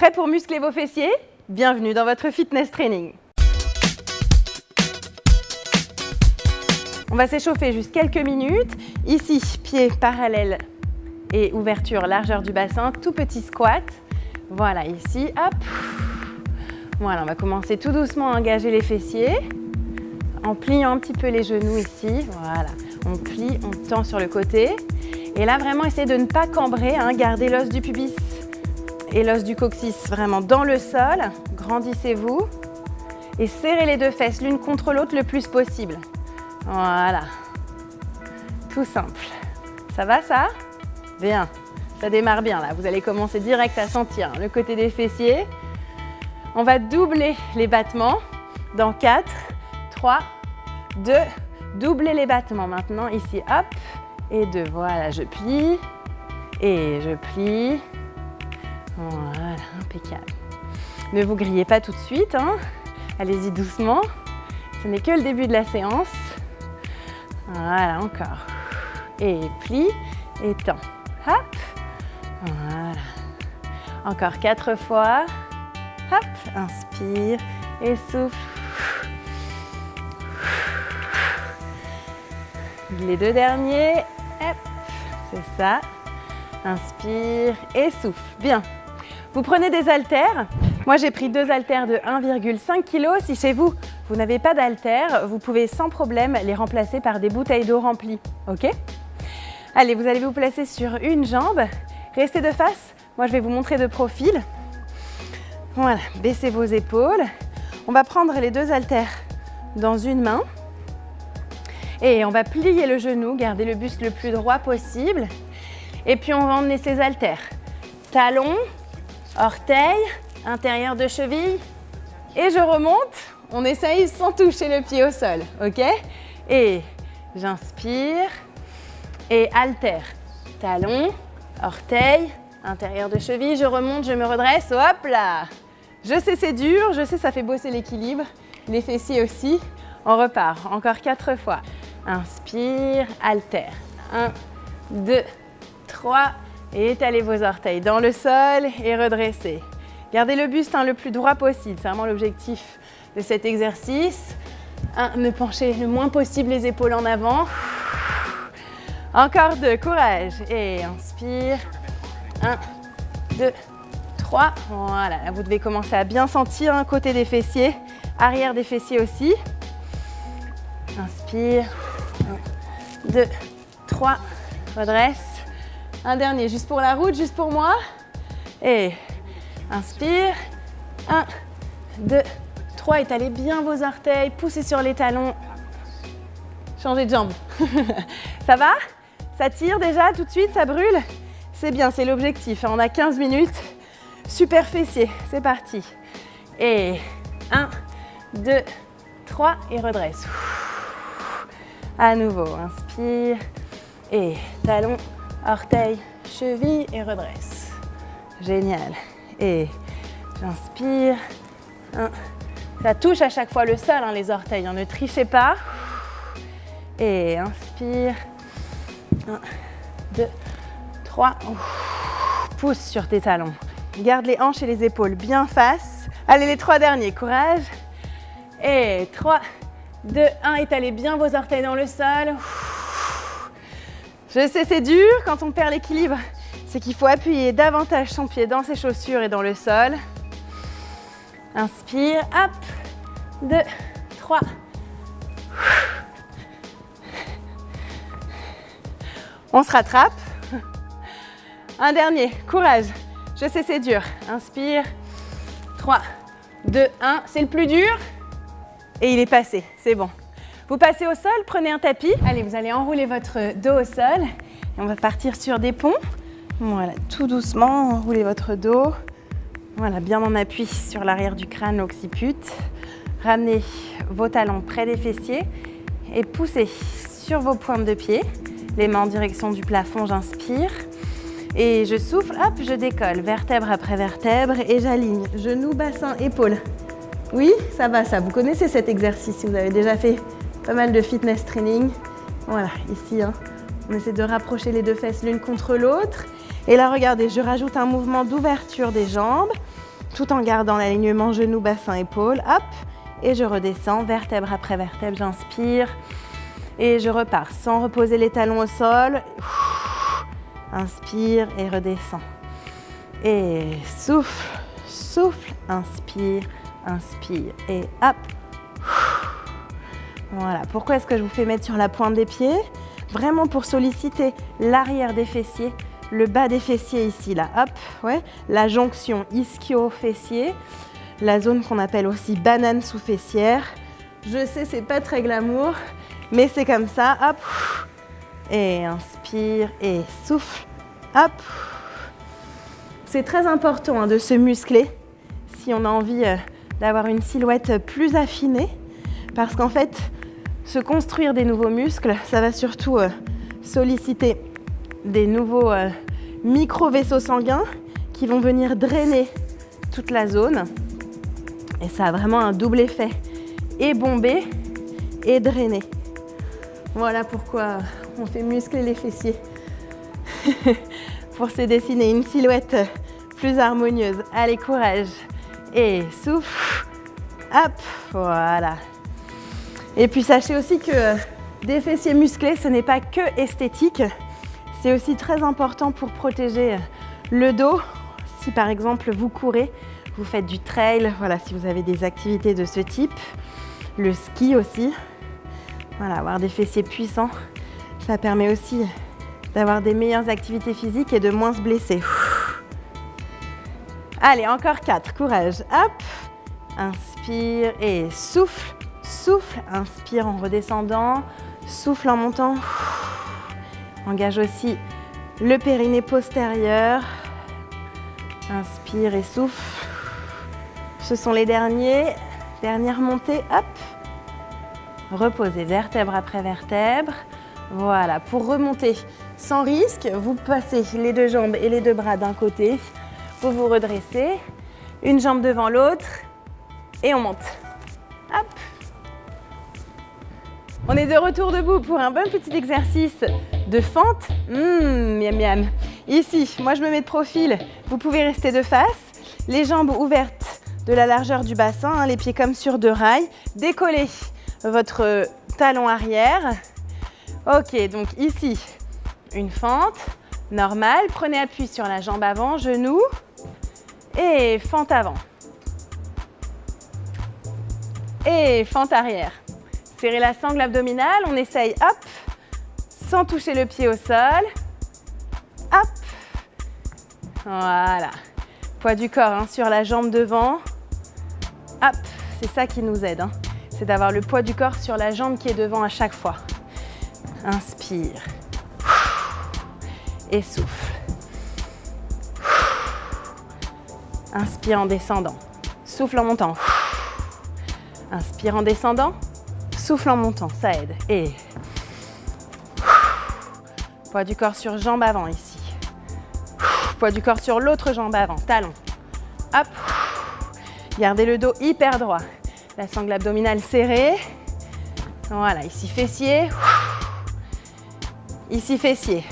Prêt pour muscler vos fessiers? Bienvenue dans votre fitness training. On va s'échauffer juste quelques minutes. Ici, pieds parallèles et ouverture, largeur du bassin, tout petit squat. Voilà, ici, hop. Voilà, on va commencer tout doucement à engager les fessiers en pliant un petit peu les genoux ici. Voilà, on plie, on tend sur le côté. Et là, vraiment, essayez de ne pas cambrer, hein. Gardez l'os du pubis et l'os du coccyx vraiment dans le sol. Grandissez-vous et serrez les deux fesses l'une contre l'autre le plus possible. Voilà, tout simple. Ça va ça? Bien, ça démarre bien là. Vous allez commencer direct à sentir le côté des fessiers. On va doubler les battements dans 4, 3, 2. Doublez les battements maintenant ici, hop, et 2. Voilà, je plie et je plie. Voilà, impeccable. Ne vous grillez pas tout de suite, hein. Allez-y doucement. Ce n'est que le début de la séance. Voilà, encore. Et plie et tend. Hop. Voilà. Encore 4 fois. Hop. Inspire et souffle. Les 2 derniers. Hop. C'est ça. Inspire et souffle. Bien. Vous prenez des haltères. Moi, j'ai pris 2 haltères de 1,5 kg. Si chez vous, vous n'avez pas d'haltères, vous pouvez sans problème les remplacer par des bouteilles d'eau remplies. OK? Allez, vous allez vous placer sur une jambe. Restez de face. Moi, je vais vous montrer de profil. Voilà, baissez vos épaules. On va prendre les 2 haltères dans une main. Et on va plier le genou, garder le buste le plus droit possible. Et puis, on va emmener ces haltères. Talons, orteils, intérieur de cheville. Et je remonte. On essaye sans toucher le pied au sol. OK? Et j'inspire. Et haltère. Talons, orteils, intérieur de cheville. Je remonte, je me redresse. Hop là! Je sais, c'est dur. Je sais, ça fait bosser l'équilibre. Les fessiers aussi. On repart. Encore 4 fois. Inspire, haltère. 1, 2, 3. Et étalez vos orteils dans le sol et redressez. Gardez le buste le plus droit possible. C'est vraiment l'objectif de cet exercice. 1, ne penchez le moins possible les épaules en avant. Encore 2, courage. Et inspire. 1, 2, 3. Voilà, là, vous devez commencer à bien sentir un côté des fessiers, arrière des fessiers aussi. Inspire. 1, 2, 3. Redresse. Un dernier, juste pour la route, juste pour moi. Et inspire. 1, 2, 3. Étalez bien vos orteils. Poussez sur les talons. Changez de jambe. Ça va? Ça tire déjà tout de suite? Ça brûle? C'est bien, c'est l'objectif. On a 15 minutes. Super fessier. C'est parti. Et 1, 2, 3. Et redresse. À nouveau, inspire. Et talons. Orteil, cheville et redresse. Génial. Et j'inspire. Ça touche à chaque fois le sol, les orteils. Ne trichez pas. Et inspire. 1, 2, 3. Pousse sur tes talons. Garde les hanches et les épaules bien face. Allez, les 3 derniers. Courage. Et 3, 2, 1. Étalez bien vos orteils dans le sol. Je sais, c'est dur quand on perd l'équilibre. C'est qu'il faut appuyer davantage son pied dans ses chaussures et dans le sol. Inspire, hop, 2, 3. On se rattrape. Un dernier, courage. Je sais, c'est dur. Inspire, 3, 2, 1. C'est le plus dur. Et il est passé, c'est bon. Vous passez au sol, prenez un tapis. Allez, vous allez enrouler votre dos au sol. Et on va partir sur des ponts. Voilà, tout doucement, enroulez votre dos. Voilà, bien en appui sur l'arrière du crâne, l'occiput. Ramenez vos talons près des fessiers et poussez sur vos pointes de pied. Les mains en direction du plafond, j'inspire. Et je souffle, hop, je décolle, vertèbre après vertèbre et j'aligne. Genoux, bassin, épaules. Oui, ça va, ça. Vous connaissez cet exercice si vous avez déjà fait pas mal de fitness training. Voilà, ici, on essaie de rapprocher les 2 fesses l'une contre l'autre. Et là, regardez, je rajoute un mouvement d'ouverture des jambes. tout en gardant l'alignement genou, bassin, épaule. Hop, et je redescends, vertèbre après vertèbre, j'inspire. Et je repars sans reposer les talons au sol. Inspire et redescends. Et souffle, souffle, inspire, inspire et hop. Voilà, pourquoi est-ce que je vous fais mettre sur la pointe des pieds? Vraiment pour solliciter l'arrière des fessiers, le bas des fessiers ici, là, hop, ouais, la jonction ischio-fessier, la zone qu'on appelle aussi banane sous-fessière. Je sais, c'est pas très glamour, mais c'est comme ça, hop, et inspire et souffle, hop. C'est très important de se muscler si on a envie d'avoir une silhouette plus affinée, parce qu'en fait, se construire des nouveaux muscles, ça va surtout solliciter des nouveaux micro-vaisseaux sanguins qui vont venir drainer toute la zone. Et ça a vraiment un double effet, et bomber et drainer. Voilà pourquoi on fait muscler les fessiers pour se dessiner une silhouette plus harmonieuse. Allez, courage. Et souffle. Hop, voilà. Et puis sachez aussi que des fessiers musclés, ce n'est pas que esthétique. C'est aussi très important pour protéger le dos. Si par exemple vous courez, vous faites du trail, voilà, si vous avez des activités de ce type. Le ski aussi. Voilà, avoir des fessiers puissants, ça permet aussi d'avoir des meilleures activités physiques et de moins se blesser. Allez, encore 4, courage. Hop, inspire et souffle. Souffle, inspire en redescendant, souffle en montant. Engage aussi le périnée postérieur. Inspire et souffle. Ce sont les dernières montées. Hop. Reposez vertèbre après vertèbre. Voilà, pour remonter sans risque, vous passez les deux jambes et les deux bras d'un côté. Vous vous redressez, une jambe devant l'autre et on monte. Hop. On est de retour debout pour un bon petit exercice de fente. Miam miam. Ici, moi je me mets de profil. Vous pouvez rester de face, les jambes ouvertes de la largeur du bassin, les pieds comme sur deux rails. Décollez votre talon arrière. Ok, donc ici, une fente normale. Prenez appui sur la jambe avant, genou et fente avant. Et fente arrière. Serrez la sangle abdominale, on essaye, hop, sans toucher le pied au sol. Hop. Voilà. Poids du corps sur la jambe devant. Hop, c'est ça qui nous aide. C'est d'avoir le poids du corps sur la jambe qui est devant à chaque fois. Inspire. Et souffle. Inspire en descendant. Souffle en montant. Inspire en descendant. Souffle en montant, ça aide. Et poids du corps sur jambe avant ici. Poids du corps sur l'autre jambe avant, talon. Hop. Gardez le dos hyper droit. La sangle abdominale serrée. Voilà, ici fessier. Ici fessier.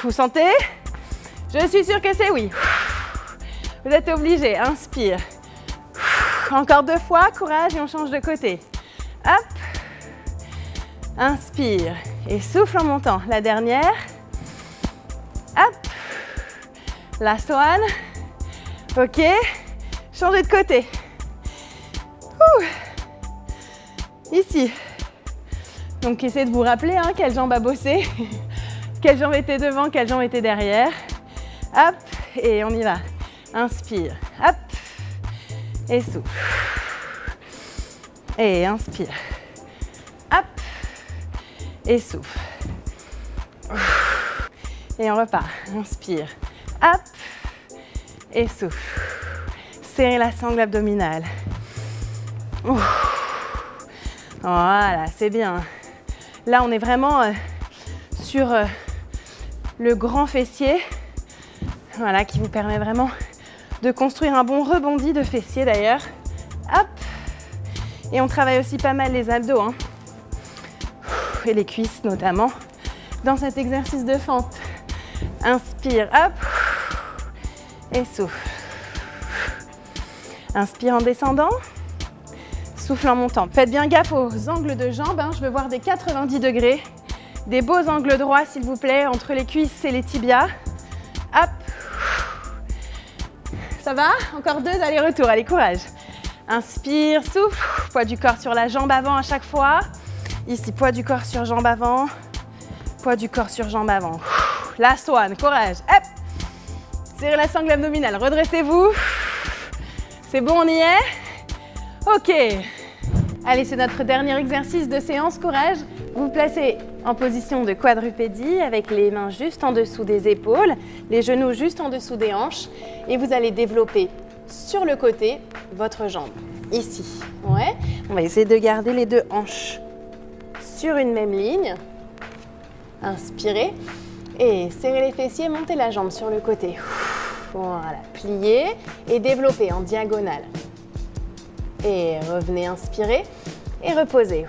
Vous sentez? Je suis sûre que c'est oui. Vous êtes obligés. Inspire. Encore 2 fois, courage et on change de côté. Hop. Inspire et souffle en montant. La dernière. Hop. Last one. Ok. Changez de côté. Ici. Donc essayez de vous rappeler quelle jambe a bossé. Quelle jambe était devant, quelle jambe était derrière. Hop. Et on y va. Inspire. Hop. Et souffle. Et inspire. Hop. Et souffle. Et on repart. Inspire. Hop. Et souffle. Serrez la sangle abdominale. Voilà, c'est bien. Là, on est vraiment sur le grand fessier. Voilà, qui vous permet vraiment de construire un bon rebondi de fessier d'ailleurs. Hop. Et on travaille aussi pas mal les abdos. Et les cuisses notamment. Dans cet exercice de fente. Inspire, hop. Et souffle. Inspire en descendant. Souffle en montant. Faites bien gaffe aux angles de jambes, hein. Je veux voir des 90 degrés. Des beaux angles droits, s'il vous plaît, entre les cuisses et les tibias. Hop. Ça va? Encore 2 allers-retours. Allez, courage. Inspire, souffle. Poids du corps sur la jambe avant à chaque fois. Ici, poids du corps sur jambe avant. Poids du corps sur jambe avant. Last one, courage. Hop. Serrez la sangle abdominale. Redressez-vous. C'est bon, on y est? Ok. Allez, c'est notre dernier exercice de séance, courage. Vous vous placez en position de quadrupédie avec les mains juste en dessous des épaules, les genoux juste en dessous des hanches et vous allez développer sur le côté votre jambe, ici. Ouais. On va essayer de garder les 2 hanches sur une même ligne. Inspirez et serrez les fessiers, montez la jambe sur le côté. Voilà, pliez et développez en diagonale. Et revenez, inspirez et reposez.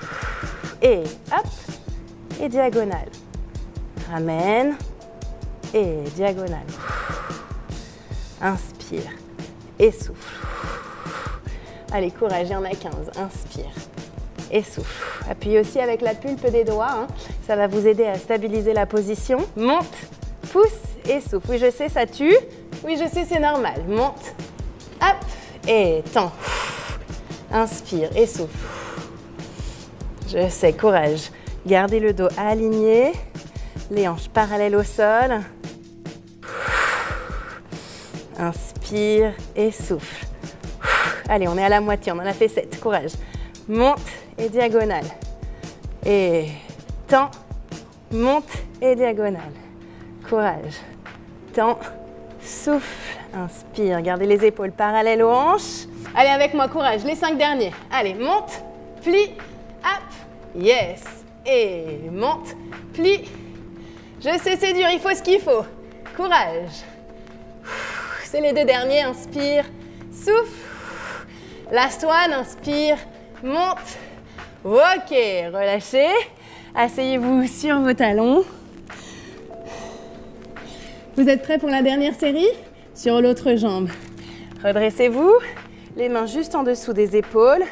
Et hop, et diagonale. Ramène et diagonale. Inspire et souffle. Allez, courage, il y en a 15. Inspire et souffle. Appuyez aussi avec la pulpe des doigts, hein. Ça va vous aider à stabiliser la position. Monte, pousse et souffle. Oui, je sais, ça tue. Oui, je sais, c'est normal. Monte, hop, et tends. Inspire et souffle. Je sais, courage. Gardez le dos aligné, les hanches parallèles au sol. Inspire et souffle. Allez, on est à la moitié, on en a fait 7. Courage. Monte et diagonale. Et tends, monte et diagonale. Courage. Tends, souffle, inspire. Gardez les épaules parallèles aux hanches. Allez, avec moi, courage. Les 5 derniers. Allez, monte, plie, hop, yes. Et monte, plie. Je sais, c'est dur, il faut ce qu'il faut. Courage. C'est les 2 derniers. Inspire, souffle. Last one, inspire, monte. Ok, relâchez. Asseyez-vous sur vos talons. Vous êtes prêts pour la dernière série? Sur l'autre jambe. Redressez-vous, les mains juste en dessous des épaules.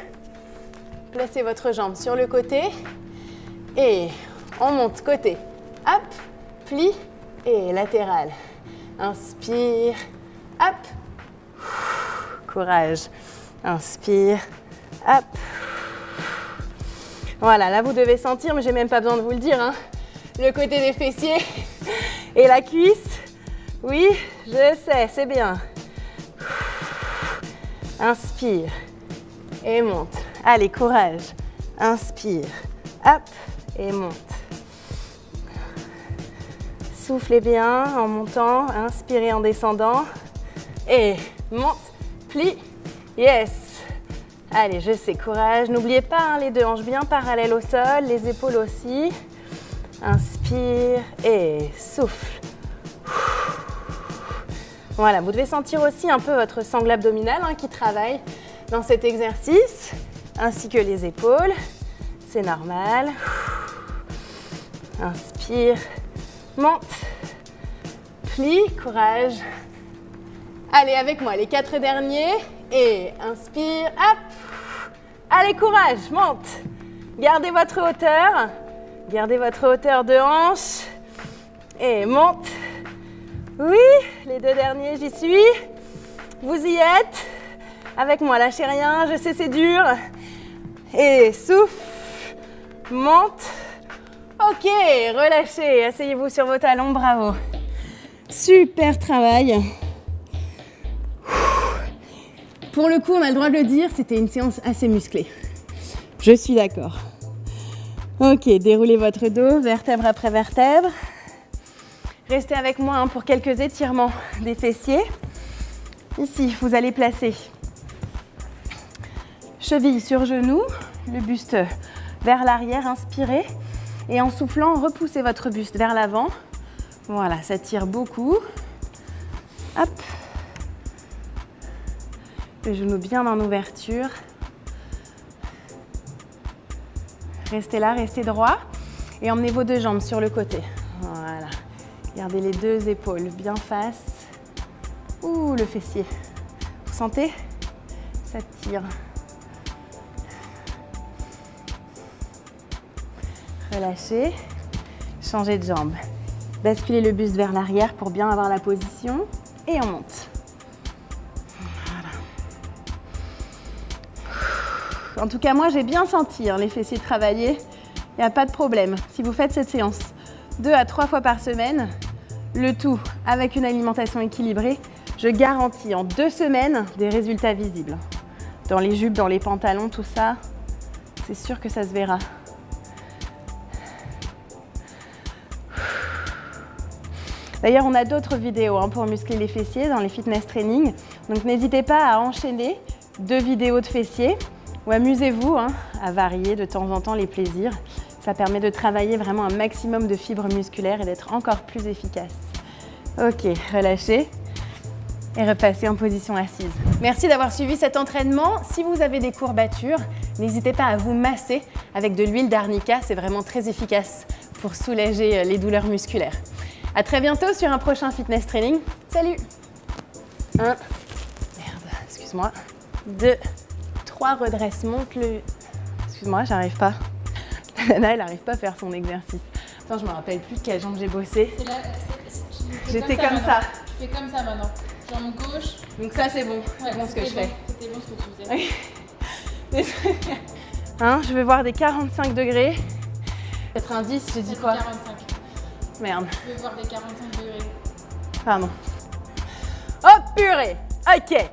Placez votre jambe sur le côté. Et on monte côté. Hop, plie et latéral. Inspire, hop. Courage. Inspire, hop. Voilà, là vous devez sentir, mais j'ai même pas besoin de vous le dire, hein, le côté des fessiers et la cuisse. Oui, je sais, c'est bien. Inspire et monte. Allez, courage. Inspire, hop, et monte. Soufflez bien en montant, inspirez en descendant. Et monte, plie, yes. Allez, je sais, courage. N'oubliez pas, hein, les 2 hanches bien parallèles au sol, les épaules aussi. Inspire et souffle. Voilà, vous devez sentir aussi un peu votre sangle abdominale, hein, qui travaille dans cet exercice, ainsi que les épaules. C'est normal. Inspire, monte, plie, courage. Allez, avec moi, les 4 derniers. Et inspire, hop. Allez, courage, monte. Gardez votre hauteur. Gardez votre hauteur de hanche. Et monte. Oui, les 2 derniers, j'y suis. Vous y êtes. Avec moi, lâchez rien, je sais, c'est dur. Et souffle. Monte. Ok, relâchez. Asseyez-vous sur vos talons, bravo. Super travail. Pour le coup, on a le droit de le dire, c'était une séance assez musclée. Je suis d'accord. Ok, déroulez votre dos, vertèbre après vertèbre. Restez avec moi, hein, pour quelques étirements des fessiers. Ici, vous allez placer cheville sur genou, le buste vers l'arrière, inspirez. Et en soufflant, repoussez votre buste vers l'avant. Voilà, ça tire beaucoup. Hop. Le genou bien en ouverture. Restez là, restez droit. Et emmenez vos 2 jambes sur le côté. Voilà. Gardez les 2 épaules bien face. Ouh, le fessier. Vous sentez? Ça tire. Relâchez. Changez de jambe. Basculez le buste vers l'arrière pour bien avoir la position. Et on monte. Voilà. En tout cas, moi, j'ai bien senti les fessiers travailler. Il n'y a pas de problème. Si vous faites cette séance 2 à 3 fois par semaine, le tout avec une alimentation équilibrée, je garantis en 2 semaines des résultats visibles. Dans les jupes, dans les pantalons, tout ça, c'est sûr que ça se verra. D'ailleurs, on a d'autres vidéos pour muscler les fessiers dans les fitness training. Donc n'hésitez pas à enchaîner 2 vidéos de fessiers ou amusez-vous à varier de temps en temps les plaisirs. Ça permet de travailler vraiment un maximum de fibres musculaires et d'être encore plus efficace. Ok, relâchez et repassez en position assise. Merci d'avoir suivi cet entraînement. Si vous avez des courbatures, n'hésitez pas à vous masser avec de l'huile d'arnica. C'est vraiment très efficace pour soulager les douleurs musculaires. À très bientôt sur un prochain fitness training. Salut! 1, merde, excuse-moi. 2, 3, redresse, monte le... Excuse-moi, j'arrive pas. La nana, elle n'arrive pas à faire son exercice. Attends, je me rappelle plus de quelle jambe j'ai bossé. J'étais comme ça. Tu fais comme ça maintenant. Jambe gauche. Donc ça, c'est bon. Ouais, c'est bon ce que je fais. C'était bon ce que tu faisais. Oui. Je veux voir des 45 degrés. 90, j'ai dit quoi? 45. Merde. Je veux voir des 45 degrés. Pardon. Oh purée! Ok.